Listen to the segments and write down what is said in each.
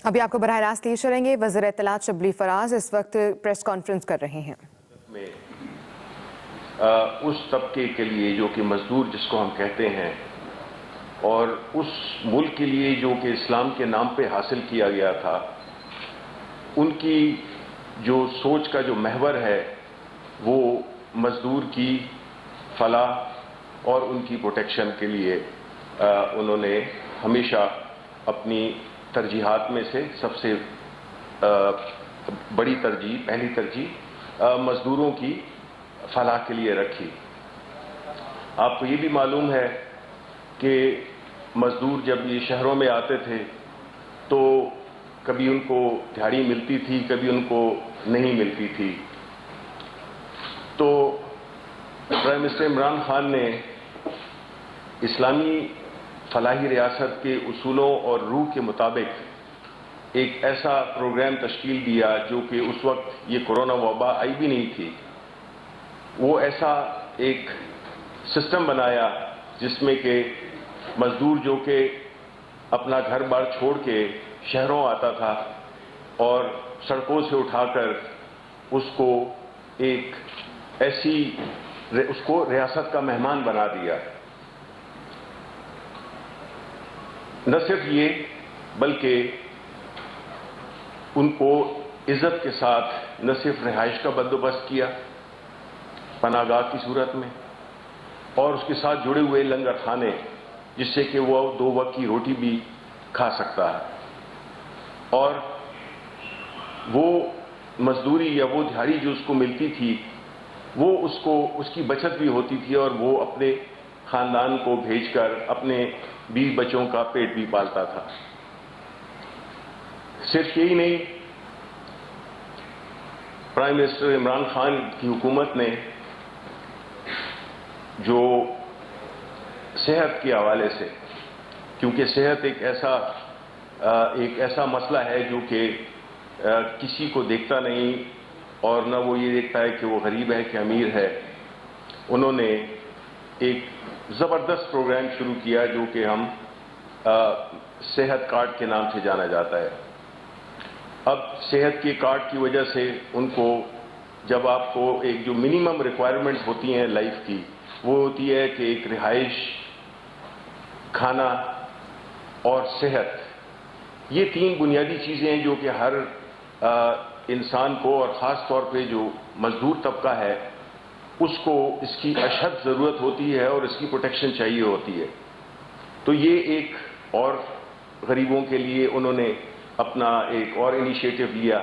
ابھی آپ کو براہ راست لیے چلیں گے. وزیر اطلاعات شبلی فراز اس وقت پریس کانفرنس کر رہے ہیں. اس طبقے کے لیے جو کہ مزدور جس کو ہم کہتے ہیں، اور اس ملک کے لیے جو کہ اسلام کے نام پہ حاصل کیا گیا تھا، ان کی جو سوچ کا جو محور ہے وہ مزدور کی فلاح اور ان کی پروٹیکشن کے لیے انہوں نے ہمیشہ اپنی ترجیحات میں سے سب سے بڑی ترجیح، پہلی ترجیح مزدوروں کی فلاح کے لیے رکھی. آپ کو یہ بھی معلوم ہے کہ مزدور جب یہ شہروں میں آتے تھے تو کبھی ان کو دہاڑی ملتی تھی، کبھی ان کو نہیں ملتی تھی. تو پرائم منسٹر عمران خان نے اسلامی فلاحی ریاست کے اصولوں اور روح کے مطابق ایک ایسا پروگرام تشکیل دیا جو کہ اس وقت یہ کورونا وبا آئی بھی نہیں تھی. وہ ایسا ایک سسٹم بنایا جس میں کہ مزدور جو کہ اپنا گھر بار چھوڑ کے شہروں آتا تھا اور سڑکوں سے اٹھا کر اس کو ایک اس کو ریاست کا مہمان بنا دیا. نہ صرف یہ بلکہ ان کو عزت کے ساتھ نہ صرف رہائش کا بندوبست کیا پناہ گاہ کی صورت میں، اور اس کے ساتھ جڑے ہوئے لنگر خانے جس سے کہ وہ 2 وقت کی روٹی بھی کھا سکتا ہے. اور وہ مزدوری یا وہ دہاڑی جو اس کو ملتی تھی وہ اس کی بچت بھی ہوتی تھی اور وہ اپنے خاندان کو بھیج کر اپنے بیوی بچوں کا پیٹ بھی پالتا تھا. صرف یہی نہیں، پرائم منسٹر عمران خان کی حکومت نے جو صحت کے حوالے سے، کیونکہ صحت ایک ایسا مسئلہ ہے جو کہ کسی کو دیکھتا نہیں اور نہ وہ یہ دیکھتا ہے کہ وہ غریب ہے کہ امیر ہے، انہوں نے ایک زبردست پروگرام شروع کیا جو کہ ہم صحت کارڈ کے نام سے جانا جاتا ہے. اب صحت کے کارڈ کی وجہ سے ان کو، جب آپ کو ایک جو منیمم ریکوائرمنٹ ہوتی ہیں لائف کی، وہ ہوتی ہے کہ ایک رہائش، کھانا اور صحت، یہ 3 بنیادی چیزیں ہیں جو کہ ہر انسان کو، اور خاص طور پہ جو مزدور طبقہ ہے اس کو اس کی اشد ضرورت ہوتی ہے اور اس کی پروٹیکشن چاہیے ہوتی ہے. تو یہ ایک اور غریبوں کے لیے انہوں نے اپنا ایک اور انیشیٹو لیا.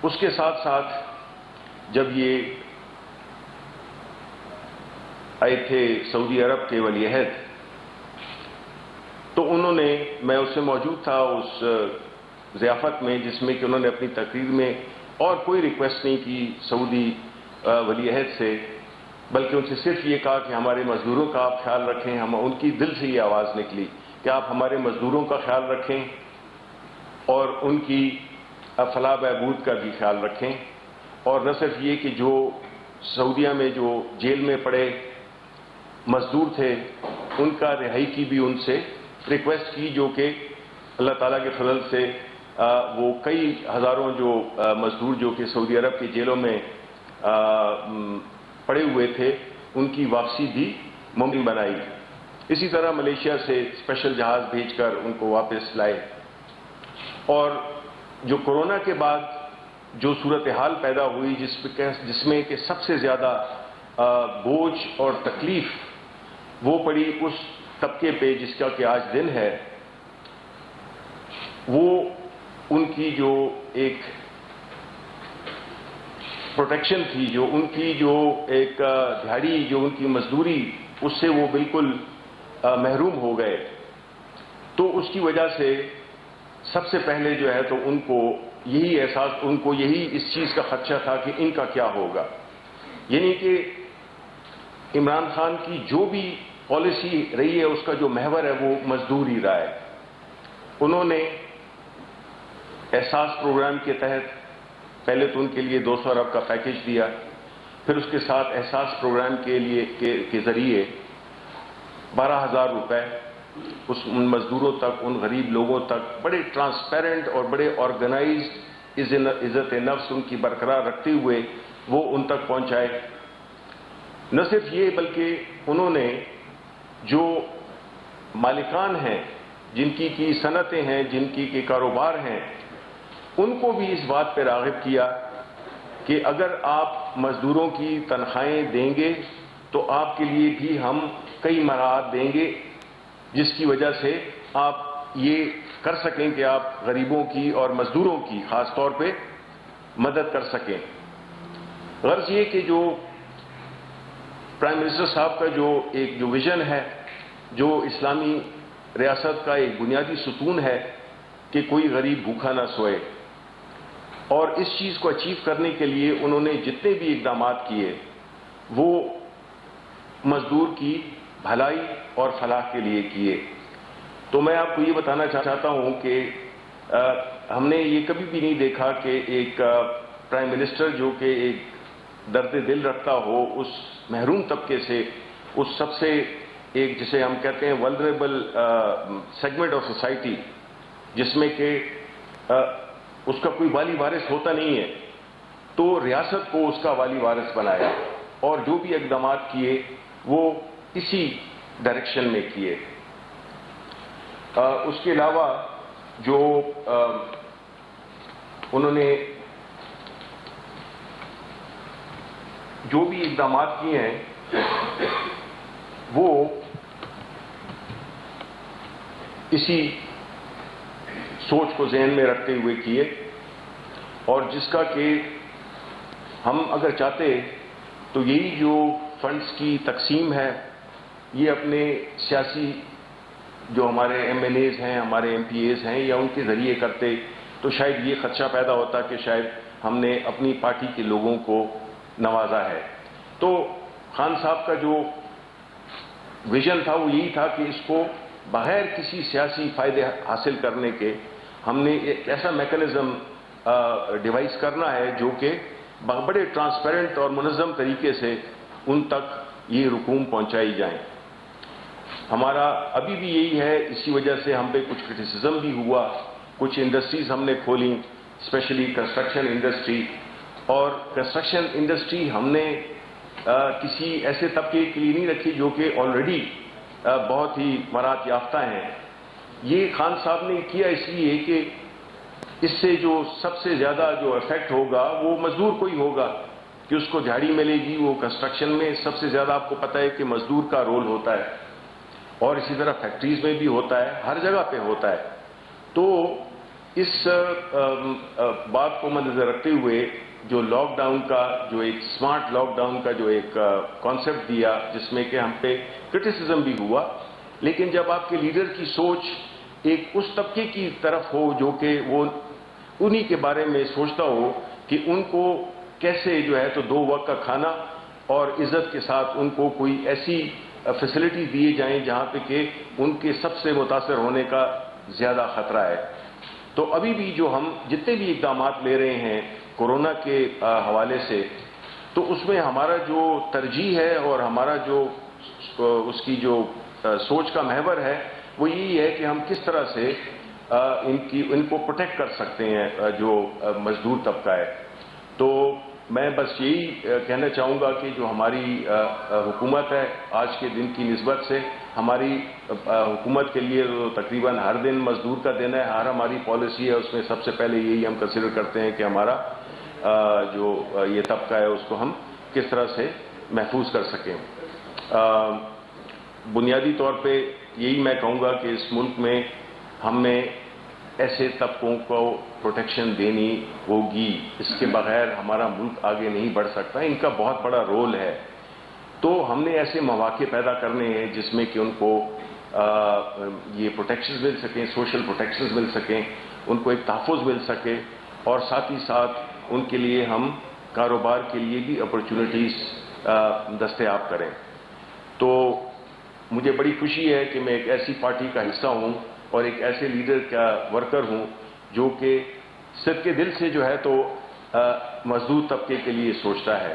اس کے ساتھ ساتھ جب یہ آئے تھے سعودی عرب کے ولی عہد، تو انہوں نے، میں اس سے موجود تھا اس ضیافت میں جس میں کہ انہوں نے اپنی تقریر میں اور کوئی ریکویسٹ نہیں کی سعودی ولی عہد سے، بلکہ ان سے صرف یہ کہا کہ ہمارے مزدوروں کا آپ خیال رکھیں. ان کی دل سے یہ آواز نکلی کہ آپ ہمارے مزدوروں کا خیال رکھیں اور ان کی فلاح بہبود کا بھی خیال رکھیں. اور نہ صرف یہ کہ جو سعودیہ میں جو جیل میں پڑے مزدور تھے ان کا رہائی کی بھی ان سے ریکویسٹ کی، جو کہ اللہ تعالیٰ کے فضل سے وہ کئی ہزاروں جو مزدور جو کہ سعودی عرب کے جیلوں میں پڑے ہوئے تھے ان کی واپسی بھی ممکن بنائی. اسی طرح ملیشیا سے اسپیشل جہاز بھیج کر ان کو واپس لائے. اور جو کورونا کے بعد جو صورتحال پیدا ہوئی جس میں کہ سب سے زیادہ بوجھ اور تکلیف وہ پڑی اس طبقے پہ جس کا کہ آج دن ہے، وہ ان کی جو ایک پروٹیکشن تھی، جو ان کی جو ایک دہاڑی، جو ان کی مزدوری، اس سے وہ بالکل محروم ہو گئے. تو اس کی وجہ سے سب سے پہلے جو ہے تو ان کو یہی احساس، ان کو یہی اس چیز کا خدشہ تھا کہ ان کا کیا ہوگا. یعنی کہ عمران خان کی جو بھی پالیسی رہی ہے اس کا جو محور ہے وہ مزدور ہی رہا ہے. انہوں نے احساس پروگرام کے تحت پہلے تو ان کے لیے 200 ارب کا پیکیج دیا، پھر اس کے ساتھ احساس پروگرام کے ذریعے 12,000 روپے ان مزدوروں تک، ان غریب لوگوں تک بڑے ٹرانسپیرنٹ اور بڑے آرگنائزڈ عزت نفس ان کی برقرار رکھتے ہوئے وہ ان تک پہنچائے۔ نہ صرف یہ بلکہ انہوں نے جو مالکان ہیں، جن کی صنعتیں ہیں، جن کی کاروبار ہیں، ان کو بھی اس بات پہ راغب کیا کہ اگر آپ مزدوروں کی تنخواہیں دیں گے تو آپ کے لیے بھی ہم کئی مراحت دیں گے، جس کی وجہ سے آپ یہ کر سکیں کہ آپ غریبوں کی اور مزدوروں کی خاص طور پہ مدد کر سکیں۔ غرض یہ کہ جو پرائم منسٹر صاحب کا جو ویژن ہے، جو اسلامی ریاست کا ایک بنیادی ستون ہے کہ کوئی غریب بھوکا نہ سوئے، اور اس چیز کو اچیو کرنے کے لیے انہوں نے جتنے بھی اقدامات کیے وہ مزدور کی بھلائی اور فلاح کے لیے کیے۔ تو میں آپ کو یہ بتانا چاہتا ہوں کہ ہم نے یہ کبھی بھی نہیں دیکھا کہ ایک پرائم منسٹر جو کہ ایک درد دل رکھتا ہو اس محروم طبقے سے، اس سب سے ایک جسے ہم کہتے ہیں ولنریبل سیگمنٹ آف سوسائٹی، جس میں کہ اس کا کوئی والی وارث ہوتا نہیں ہے، تو ریاست کو اس کا والی وارث بنایا اور جو بھی اقدامات کیے وہ اسی ڈائریکشن میں کیے۔ اس کے علاوہ جو انہوں نے جو بھی اقدامات کیے ہیں وہ اسی سوچ کو ذہن میں رکھتے ہوئے کیے، اور جس کا کہ ہم اگر چاہتے تو یہی جو فنڈز کی تقسیم ہے یہ اپنے سیاسی جو ہمارے ایم ایل ایز ہیں، ہمارے ایم پی ایز ہیں، یا ان کے ذریعے کرتے تو شاید یہ خدشہ پیدا ہوتا کہ شاید ہم نے اپنی پارٹی کے لوگوں کو نوازا ہے۔ تو خان صاحب کا جو ویژن تھا وہ یہی تھا کہ اس کو بغیر کسی سیاسی فائدے حاصل کرنے کے ہم نے ایک ایسا میکانزم ڈیوائس کرنا ہے جو کہ بڑے ٹرانسپیرنٹ اور منظم طریقے سے ان تک یہ رقوم پہنچائی جائیں۔ ہمارا ابھی بھی یہی ہے، اسی وجہ سے ہم پہ کچھ کرٹیسزم بھی ہوا، کچھ انڈسٹریز ہم نے کھولیں، اسپیشلی کنسٹرکشن انڈسٹری، اور کنسٹرکشن انڈسٹری ہم نے کسی ایسے طبقے کے لیے نہیں رکھی جو کہ آلریڈی بہت ہی مراعات یافتہ ہیں۔ یہ خان صاحب نے کیا اس لیے کہ اس سے جو سب سے زیادہ جو افیکٹ ہوگا وہ مزدور کو ہی ہوگا کہ اس کو جھاڑی ملے گی۔ وہ کنسٹرکشن میں سب سے زیادہ آپ کو پتہ ہے کہ مزدور کا رول ہوتا ہے، اور اسی طرح فیکٹریز میں بھی ہوتا ہے، ہر جگہ پہ ہوتا ہے۔ تو اس بات کو مدنظر رکھتے ہوئے جو لاک ڈاؤن کا جو ایک سمارٹ لاک ڈاؤن کا جو ایک کانسیپٹ دیا، جس میں کہ ہم پہ کرٹیسزم بھی ہوا، لیکن جب آپ کے لیڈر کی سوچ ایک اس طبقے کی طرف ہو جو کہ وہ انہی کے بارے میں سوچتا ہو کہ ان کو کیسے جو ہے تو 2 وقت کا کھانا اور عزت کے ساتھ ان کو کوئی ایسی فیسلٹی دیے جائیں جہاں پہ کہ ان کے سب سے متاثر ہونے کا زیادہ خطرہ ہے۔ تو ابھی بھی جو ہم جتنے بھی اقدامات لے رہے ہیں کورونا کے حوالے سے، تو اس میں ہمارا جو ترجیح ہے اور ہمارا جو اس کی جو سوچ کا محور ہے وہ یہی ہے کہ ہم کس طرح سے ان کو پروٹیکٹ کر سکتے ہیں جو مزدور طبقہ ہے۔ تو میں بس یہی کہنا چاہوں گا کہ جو ہماری حکومت ہے آج کے دن کی نسبت سے، ہماری حکومت کے لیے تقریباً ہر دن مزدور کا دن ہے، ہر ہماری پالیسی ہے اس میں سب سے پہلے یہی ہم کنسیڈر کرتے ہیں کہ ہمارا جو یہ طبقہ ہے اس کو ہم کس طرح سے محفوظ کر سکیں۔ بنیادی طور پہ یہی میں کہوں گا کہ اس ملک میں ہم نے ایسے طبقوں کو پروٹیکشن دینی ہوگی، اس کے بغیر ہمارا ملک آگے نہیں بڑھ سکتا، ان کا بہت بڑا رول ہے۔ تو ہم نے ایسے مواقع پیدا کرنے ہیں جس میں کہ ان کو یہ پروٹیکشنز مل سکیں، سوشل پروٹیکشنز مل سکیں، ان کو ایک تحفظ مل سکے، اور ساتھ ہی ساتھ ان کے لیے ہم کاروبار کے لیے بھی اپرچونٹیز دستیاب کریں۔ تو مجھے بڑی خوشی ہے کہ میں ایک ایسی پارٹی کا حصہ ہوں اور ایک ایسے لیڈر کا ورکر ہوں جو کہ صرف کے دل سے جو ہے تو مزدور طبقے کے لیے سوچتا ہے،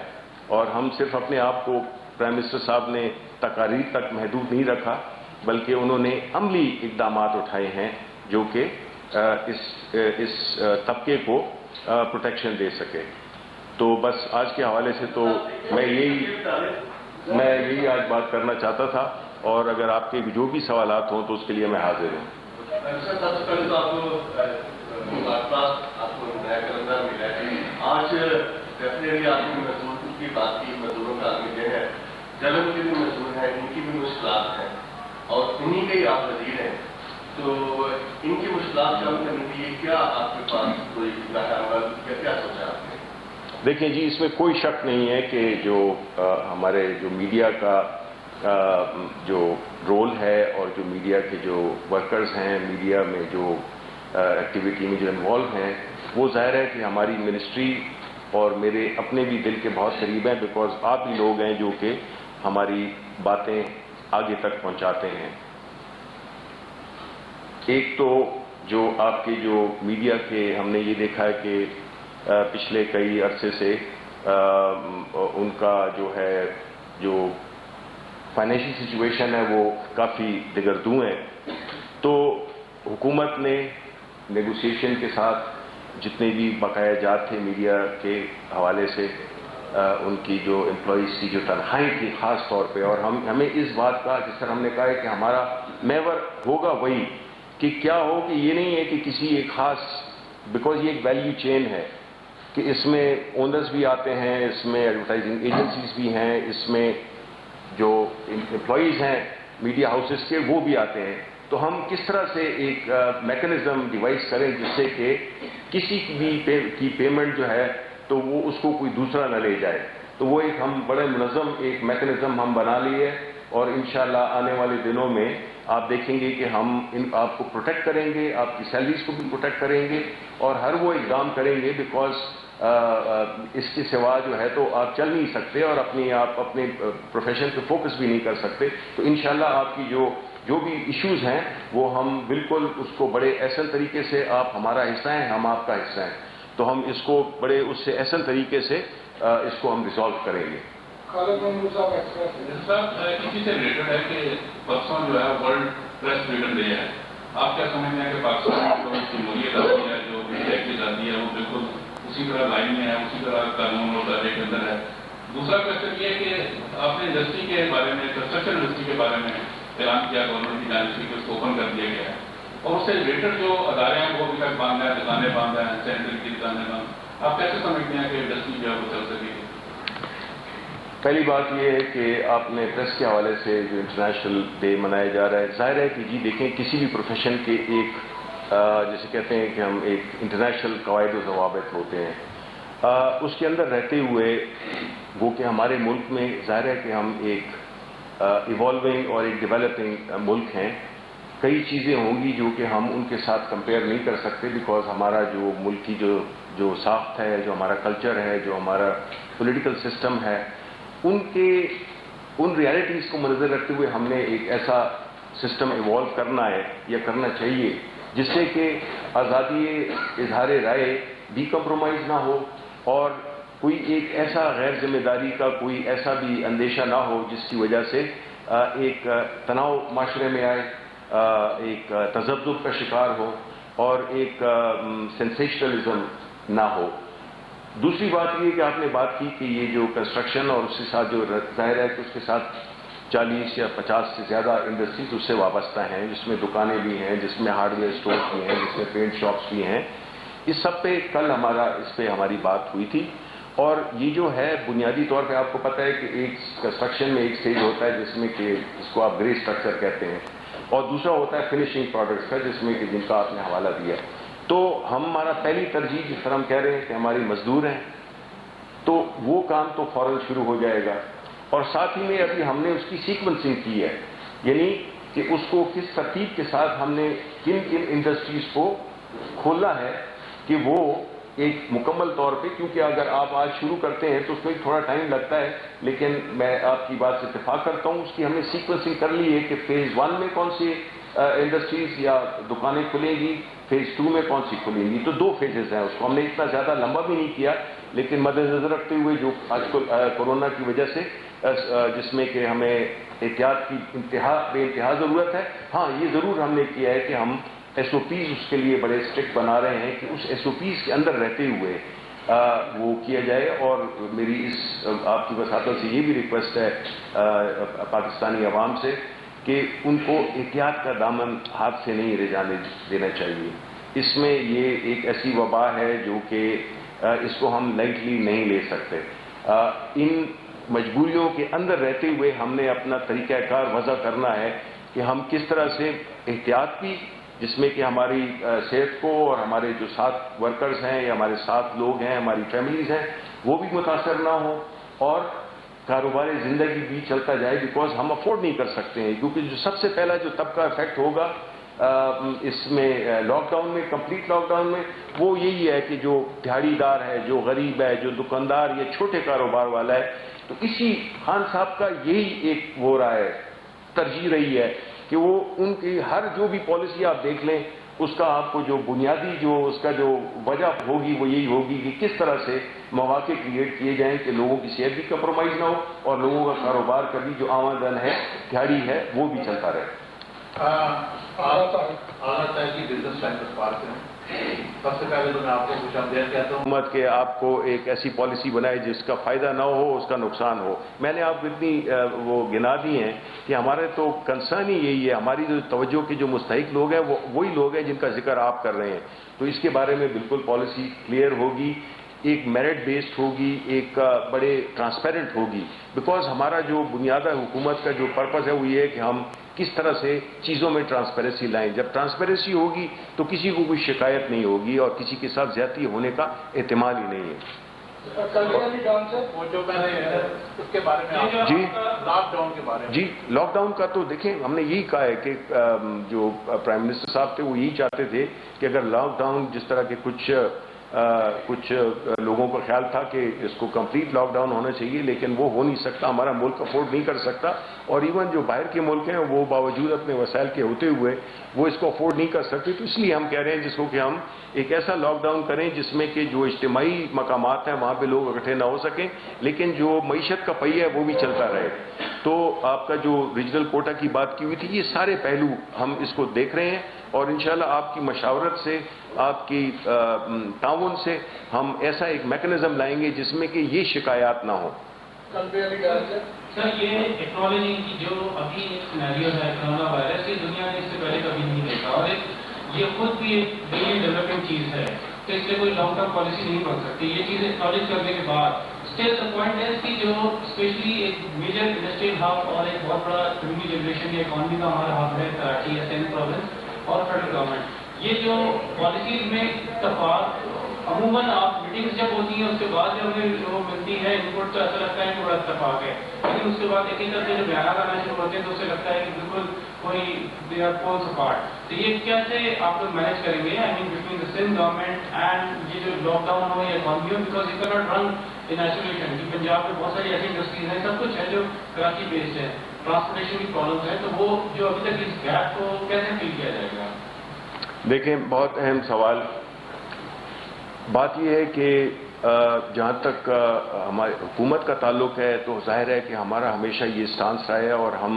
اور ہم صرف اپنے آپ کو پرائم منسٹر صاحب نے تقاریر تک محدود نہیں رکھا، بلکہ انہوں نے عملی اقدامات اٹھائے ہیں جو کہ اس طبقے کو پروٹیکشن دے سکے. تو بس آج کے حوالے سے تو میں یہی آج بات کرنا چاہتا تھا، اور اگر آپ کے جو بھی سوالات ہوں تو اس کے لیے میں حاضر ہوں. سب سے پہلے تو آپ کو نیا کلندر ملا ہے. آج ڈیفینیٹلی آپ نے مزدور کی بات کی. مزدوروں کا آدمی جو ہے جلن کے بھی مزدور ہیں، ان کی بھی مشکلات ہیں، اور انہیں کے ہی آپ وزیر ہیں. تو ان کی مشکلات کم کرنے کے لیے کیا آپ کے پاس کوئی عمل کیا سوچا آپ نے؟ دیکھیں جی، اس میں کوئی شک نہیں ہے کہ جو ہمارے جو میڈیا کا جو رول ہے اور جو میڈیا کے جو ورکرز ہیں، میڈیا میں جو ایکٹیویٹی میں جو انوالو ہیں، وہ ظاہر ہے کہ ہماری منسٹری اور میرے اپنے بھی دل کے بہت قریب ہیں، بیکاز آپ بھی لوگ ہیں جو کہ ہماری باتیں آگے تک پہنچاتے ہیں. ایک تو جو آپ کے جو میڈیا کے ہم نے یہ دیکھا ہے کہ پچھلے کئی عرصے سے ان کا جو ہے جو فائنینشیل سچویشن ہے وہ کافی دگردوں ہے. تو حکومت نے نیگوسیشن کے ساتھ جتنے بھی بقایا جات تھے میڈیا کے حوالے سے، ان کی جو امپلائیز کی جو تنخواہیں تھی خاص طور پہ، اور ہمیں اس بات کا جس طرح ہم نے کہا ہے کہ ہمارا محور ہوگا وہی کہ کیا ہو کہ یہ نہیں ہے کہ کسی ایک خاص، بیکاز یہ ایک ویلیو چین ہے کہ اس میں اونرز بھی آتے ہیں، اس میں ایڈورٹائزنگ ایجنسیز بھی ہیں، اس میں جو امپلائیز ہیں میڈیا ہاؤسز کے وہ بھی آتے ہیں. تو ہم کس طرح سے ایک میکنزم ڈیوائس کریں جس سے کہ کسی بھی کی پیمنٹ جو ہے تو وہ اس کو کوئی دوسرا نہ لے جائے. تو وہ ایک ہم بڑے منظم ایک میکنزم ہم بنا لیے، اور انشاءاللہ آنے والے دنوں میں آپ دیکھیں گے کہ ہم آپ کو پروٹیکٹ کریں گے، آپ کی سیلریز کو بھی پروٹیکٹ کریں گے، اور ہر وہ اقدام کریں گے، بیکاز اس کے سوا جو ہے تو آپ چل نہیں سکتے اور آپ اپنے پروفیشن پہ فوکس بھی نہیں کر سکتے. تو انشاءاللہ آپ کی جو بھی ایشوز ہیں وہ ہم بالکل اس کو بڑے احسن طریقے سے، آپ ہمارا حصہ ہیں، ہم آپ کا حصہ ہیں، تو ہم اس کو بڑے اس سے احسن طریقے سے اس کو ہم ریزالو کریں گے. اسی سے ریلیٹڈ ہے کہ پرسوں جو ہے ورلڈ پریس فریڈم ڈے ہے. آپ کیا سمجھتے ہیں کہ پاکستان میں جو جمہوریت آتی ہے، جو میڈیا کی آزادی ہے، وہ بالکل اسی طرح لائن میں ہے، اسی طرح قانون اور دائرے کے اندر ہے؟ دوسرا کوشچن یہ ہے کہ آپ نے انڈسٹری کے بارے میں، کنسٹرکشن انڈسٹری کے بارے میں اعلان کیا گورنمنٹ کی جانب سے کہ اس کو اوپن کر دیا گیا ہے، اور اس سے ریلیٹڈ جو ادارے ہیں وہ ابھی تک بند ہیں، دکانیں بند ہیں، سینٹرل کی دکانیں بند. آپ کیسے سمجھتے ہیں کہ انڈسٹری جو ہے وہ چل سکے گی؟ پہلی بات یہ ہے کہ آپ نے پریس کے حوالے سے جو انٹرنیشنل ڈے منایا جا رہا ہے، ظاہر ہے کہ جی دیکھیں کسی بھی پروفیشن کے ایک جیسے کہتے ہیں کہ ہم ایک انٹرنیشنل قواعد و ضوابط ہوتے ہیں، اس کے اندر رہتے ہوئے وہ کہ ہمارے ملک میں ظاہر ہے کہ ہم ایک ایوالونگ اور ایک ڈیولپنگ ملک ہیں. کئی چیزیں ہوں گی جو کہ ہم ان کے ساتھ کمپیئر نہیں کر سکتے، بیکاز ہمارا جو ملکی جو ساخت ہے، جو ہمارا کلچر ہے، جو ہمارا پولیٹیکل سسٹم ہے، ان ریالٹیز کو منظر رکھتے ہوئے ہم نے ایک ایسا سسٹم ایوالو کرنا ہے یا کرنا چاہیے جس سے کہ آزادی اظہار رائے بھی کمپرومائز نہ ہو، اور کوئی ایک ایسا غیر ذمہ داری کا کوئی ایسا بھی اندیشہ نہ ہو جس کی وجہ سے ایک تناؤ معاشرے میں آئے، ایک تذبذب کا شکار ہو، اور ایک سینسیشنلزم نہ ہو. دوسری بات یہ کہ آپ نے بات کی کہ یہ جو کنسٹرکشن اور اس کے ساتھ جو ظاہر ہے کہ اس کے ساتھ 40 یا 50 سے زیادہ انڈسٹریز اس سے وابستہ ہیں، جس میں دکانیں بھی ہیں، جس میں ہارڈ ویئر اسٹورز بھی ہیں، جس میں پینٹ شاپس بھی ہیں. اس سب پہ کل اس پہ ہماری بات ہوئی تھی. اور یہ جو ہے بنیادی طور پہ آپ کو پتہ ہے کہ ایک کنسٹرکشن میں ایک اسٹیج ہوتا ہے جس میں کہ اس کو آپ گرے اسٹرکچر کہتے ہیں، اور دوسرا ہوتا ہے فنشنگ پروڈکٹس کا جس میں کہ جن کا آپ نے حوالہ دیا. تو ہمارا پہلی ترجیح جس طرح ہم کہہ رہے ہیں کہ ہماری مزدور ہیں، تو وہ کام تو فوراً شروع ہو جائے گا. اور ساتھ ہی میں ابھی ہم نے اس کی سیکوینسنگ کی ہے، یعنی کہ اس کو کس ترتیب کے ساتھ ہم نے کن کن انڈسٹریز کو کھولا ہے کہ وہ ایک مکمل طور پہ، کیونکہ اگر آپ آج شروع کرتے ہیں تو اس میں تھوڑا ٹائم لگتا ہے، لیکن میں آپ کی بات سے اتفاق کرتا ہوں، اس کی ہم نے سیکوینسنگ کر لی ہے کہ فیز 1 میں کون سی انڈسٹریز یا دکانیں کھلیں گی، فیز 2 میں کون سی کھلیں گی. تو 2 فیزز ہیں. اس کو ہم نے اتنا زیادہ لمبا بھی نہیں کیا، لیکن مد نظر رکھتے ہوئے جو آج کل کورونا کی وجہ سے جس میں کہ ہمیں احتیاط کی بے انتہا ضرورت ہے. ہاں یہ ضرور ہم نے کیا ہے کہ ہم ایس او پیز اس کے لیے بڑے اسٹرکٹ بنا رہے ہیں کہ اس ایس او پیز کے اندر رہتے ہوئے وہ کیا جائے. اور میری اس آپ کی وساطت سے یہ بھی ریکویسٹ ہے پاکستانی عوام سے کہ ان کو احتیاط کا دامن ہاتھ سے نہیں رہ جانے دینا چاہیے. اس میں یہ ایک ایسی وبا ہے جو کہ اس کو ہم لائٹلی نہیں لے سکتے. ان مجبوریوں کے اندر رہتے ہوئے ہم نے اپنا طریقہ کار وضع کرنا ہے کہ ہم کس طرح سے احتیاط بھی، جس میں کہ ہماری صحت کو اور ہمارے جو ساتھ ورکرز ہیں یا ہمارے ساتھ لوگ ہیں، ہماری فیملیز ہیں، وہ بھی متاثر نہ ہوں اور کاروبار زندگی بھی چلتا جائے. بیکاز ہم افورڈ نہیں کر سکتے ہیں، کیونکہ جو سب سے پہلا جو طبقہ افیکٹ ہوگا اس میں لاک ڈاؤن میں، کمپلیٹ لاک ڈاؤن میں، وہ یہی ہے کہ جو دیہڑی دار ہے، جو غریب ہے، جو دکاندار یا چھوٹے کاروبار والا ہے. تو اسی خان صاحب کا یہی ایک وہ رہا ہے، ترجیح رہی ہے کہ وہ ان کی ہر جو بھی پالیسی آپ دیکھ لیں اس کا آپ کو جو بنیادی جو اس کا جو وجہ ہوگی وہ یہی ہوگی کہ کس طرح سے مواقع کریٹ کیے جائیں کہ لوگوں کی صحت بھی کمپرومائز نہ ہو اور لوگوں کا کاروبار کا بھی جو آمدن ہے، دیہڑی ہے، وہ بھی چلتا رہے. سب سے پہلے تو میں آپ کو خوش آمدید کہتا ہوں. حکومت کے آپ کو ایک ایسی پالیسی بنائے جس کا فائدہ نہ ہو، اس کا نقصان ہو. میں نے آپ کو اتنی وہ گنا دی ہیں کہ ہمارے تو کنسرن ہی یہی ہے. ہماری جو توجہ کے جو مستحق لوگ ہیں وہ وہی لوگ ہیں جن کا ذکر آپ کر رہے ہیں. تو اس کے بارے میں بالکل پالیسی کلیئر ہوگی، ایک میرٹ بیسڈ ہوگی، ایک بڑے ٹرانسپیرنٹ ہوگی. بیکاز ہمارا جو بنیادہ حکومت کا جو پرپز ہے وہ یہ ہے کہ ہم کس طرح سے چیزوں میں ٹرانسپیرنسی لائیں. جب ٹرانسپیرنسی ہوگی تو کسی کو کوئی شکایت نہیں ہوگی اور کسی کے ساتھ زیادتی ہونے کا احتمال ہی نہیں ہے. جی لاک ڈاؤن کے بارے میں. جی لاک ڈاؤن کا تو دیکھیں ہم نے یہی کہا ہے کہ جو پرائم منسٹر صاحب تھے وہ یہی چاہتے تھے کہ اگر لاک ڈاؤن جس طرح کے کچھ لوگوں کا خیال تھا کہ اس کو کمپلیٹ لاک ڈاؤن ہونا چاہیے، لیکن وہ ہو نہیں سکتا. ہمارا ملک افورڈ نہیں کر سکتا اور ایون جو باہر کے ملک ہیں وہ باوجود اپنے وسائل کے ہوتے ہوئے وہ اس کو افورڈ نہیں کر سکتے. تو اس لیے ہم کہہ رہے ہیں جس کو کہ ہم ایک ایسا لاک ڈاؤن کریں جس میں کہ جو اجتماعی مقامات ہیں وہاں پہ لوگ اکٹھے نہ ہو سکیں، لیکن جو معیشت کا پہیہ ہے وہ بھی چلتا رہے. تو آپ کا جو ریجنل کوٹا کی بات کی ہوئی تھی، یہ سارے پہلو ہم اس کو دیکھ رہے ہیں اور انشاءاللہ آپ کی مشاورت سے، آپ کی تعاون سے ہم ایسا ایک میکنزم لائیں گے جس میں کہ یہ شکایات نہ ہوں. سر یہ ٹیکنالوجی کی جو ابھی ایک سینیریو ہے کرونا وائرس، یہ دنیا نے اس سے پہلے کبھی نہیں دیکھا اور یہ خود بھی ایک ڈیلی ڈیولپنگ چیز ہے، تو اس لیے کوئی لانگ ٹرم پالیسی نہیں بن سکتی. یہ چیز ایکنالج کرنے کے بعد اسٹل دا پوائنٹ ہے کہ جو اسپیشلی ایک میجر انڈسٹریل ہب اور ایک بہت بڑا ریونیو جنریشن یا اکانومی کا ہمارا ہب ہے کراچی یا سندھ پروونس اور فیڈرل گورنمنٹ. یہ جو پالیسیز میں اتفاق عموماً آپ میٹنگز جب ہوتی ہیں اس کے بعد جب ہمیں جو ملتی ہے انپوٹ تو ایسا لگتا ہے کہ بڑا اتفاق ہے، لیکن اس کے بعد ایک ایک کر کے جو بیانات آنا شروع ہوتے ہیں تو اسے لگتا ہے کہ بالکل کوئی دے آر پولس اپارٹ. تو یہ کیسے آپ لوگ مینیج کریں گے I mean between the Sindh government and یہ جو لاک ڈاؤن ہو یا اکانومی ہو، because you can not run in isolation. کہ پنجاب میں بہت ساری ایسی انڈسٹریز ہیں، سب کچھ ہے جو کراچی بیسڈ ہے، ٹرانسپورٹیشن کی پرابلمس ہیں، تو وہ جو ابھی تک اس گیپ کو کیسے فل کیا جائے گا؟ دیکھیں بہت اہم سوال. بات یہ ہے کہ جہاں تک ہماری حکومت کا تعلق ہے تو ظاہر ہے کہ ہمارا ہمیشہ یہ سٹانس رہا ہے اور ہم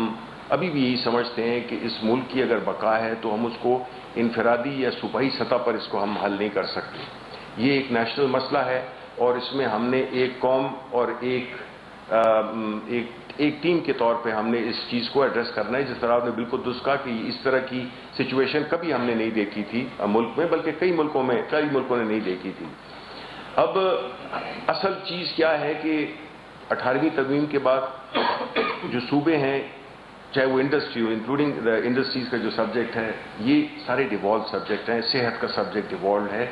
ابھی بھی یہی سمجھتے ہیں کہ اس ملک کی اگر بقا ہے تو ہم اس کو انفرادی یا صوبائی سطح پر اس کو ہم حل نہیں کر سکتے. یہ ایک نیشنل مسئلہ ہے اور اس میں ہم نے ایک قوم اور ایک ٹیم کے طور پہ ہم نے اس چیز کو ایڈریس کرنا ہے. جس طرح آپ نے بالکل درست کہا کہ اس طرح کی سچویشن کبھی ہم نے نہیں دیکھی تھی ملک میں، بلکہ کئی ملکوں نے نہیں دیکھی تھی. اب اصل چیز کیا ہے کہ 18ویں ترمیم کے بعد جو صوبے ہیں، چاہے وہ انڈسٹری ہو، انکلوڈنگ انڈسٹریز کا جو سبجیکٹ ہے، یہ سارے ڈیوالو سبجیکٹ ہیں. صحت کا سبجیکٹ ڈیوالو ہے،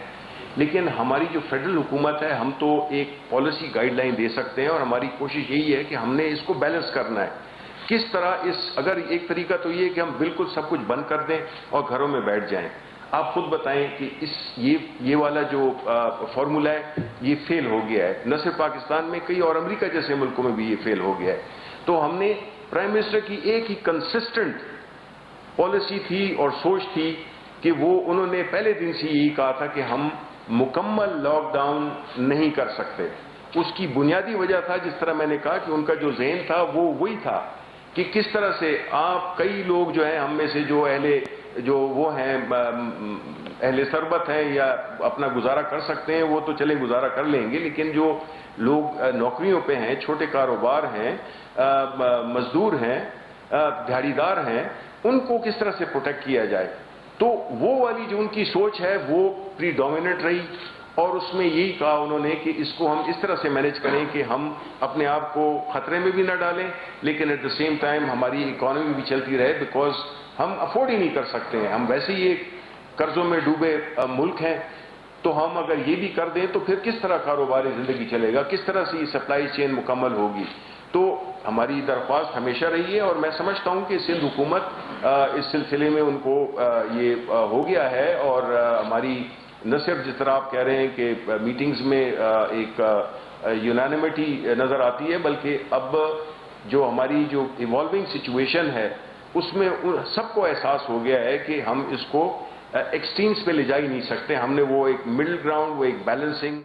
لیکن ہماری جو فیڈرل حکومت ہے ہم تو ایک پالیسی گائیڈ لائن دے سکتے ہیں اور ہماری کوشش یہی ہے کہ ہم نے اس کو بیلنس کرنا ہے. کس طرح اگر ایک طریقہ تو یہ ہے کہ ہم بالکل سب کچھ بند کر دیں اور گھروں میں بیٹھ جائیں. آپ خود بتائیں کہ یہ والا جو فارمولا ہے یہ فیل ہو گیا ہے. نہ صرف پاکستان میں، کئی اور امریکہ جیسے ملکوں میں بھی یہ فیل ہو گیا ہے. تو ہم نے پرائم منسٹر کی ایک ہی کنسسٹنٹ پالیسی تھی اور سوچ تھی کہ انہوں نے پہلے دن سے یہی کہا تھا کہ ہم مکمل لاک ڈاؤن نہیں کر سکتے. اس کی بنیادی وجہ تھا، جس طرح میں نے کہا کہ ان کا جو ذہن تھا وہ وہی تھا کہ کس طرح سے آپ کئی لوگ جو ہیں ہم میں سے جو وہ ہیں اہل ثروت ہیں یا اپنا گزارا کر سکتے ہیں وہ تو چلیں گزارا کر لیں گے، لیکن جو لوگ نوکریوں پہ ہیں، چھوٹے کاروبار ہیں، مزدور ہیں، دیہڑی دار ہیں، ان کو کس طرح سے پروٹیکٹ کیا جائے. تو وہ والی جو ان کی سوچ ہے وہ پری ڈومیننٹ رہی، اور اس میں یہی کہا انہوں نے کہ اس کو ہم اس طرح سے مینیج کریں کہ ہم اپنے آپ کو خطرے میں بھی نہ ڈالیں، لیکن ایٹ دا سیم ٹائم ہماری اکانومی بھی چلتی رہے، بیکاز ہم افورڈ ہی نہیں کر سکتے ہیں، ہم ویسے ہی ایک قرضوں میں ڈوبے ملک ہیں. تو ہم اگر یہ بھی کر دیں تو پھر کس طرح کاروباری زندگی چلے گا، کس طرح سے یہ سپلائی چین مکمل ہوگی. تو ہماری درخواست ہمیشہ رہی ہے، اور میں سمجھتا ہوں کہ سندھ حکومت اس سلسلے میں ان کو یہ ہو گیا ہے، اور ہماری نہ صرف جس طرح آپ کہہ رہے ہیں کہ میٹنگز میں ایک یونانیمٹی نظر آتی ہے، بلکہ اب جو ہماری جو ایوالونگ سچویشن ہے اس میں سب کو احساس ہو گیا ہے کہ ہم اس کو ایکسٹریمز پہ لے جا ہی نہیں سکتے. ہم نے وہ ایک مڈل گراؤنڈ، وہ ایک بیلنسنگ